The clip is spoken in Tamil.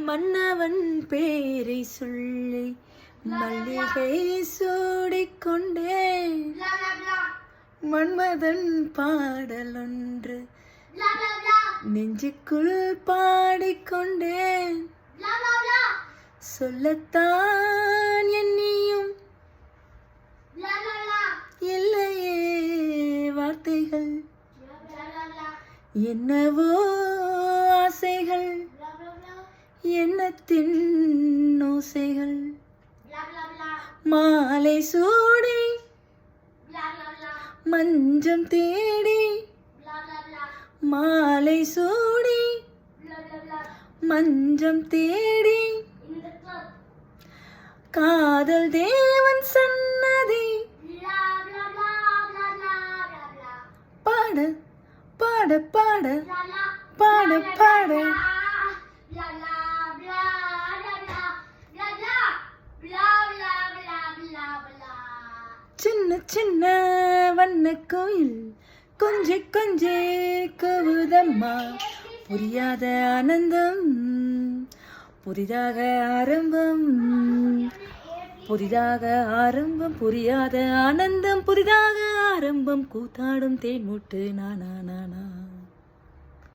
மன்னவன் பேரை சொல்லி மல்லிகை சூடிக்கொண்டேன். மன்மதன் பாடலொன்று நெஞ்சுக்குள் பாடிக்கொண்டேன். சொல்லத்தான் எண்ணியும் இல்லையே வார்த்தைகள், என்னவோ ஆசைகள், எண்ணத்தின் ஓசைகள். மாலை சூடி மஞ்சம் தேடி, மாலை சூடி மஞ்சம் தேடி, காதல் தேவன் சன்னதி பாட பாட பாட பாட பாட. சின்ன சின்ன வண்ண கோயில் கொஞ்சி கொஞ்சி கவுதம்மா, புரியாத ஆனந்தம் புதிதாக ஆரம்பம், புதிதாக ஆரம்பம், புரியாத ஆனந்தம் புதிதாக ஆரம்பம். கூத்தாடும் தேன் முட்டு நானா நானா.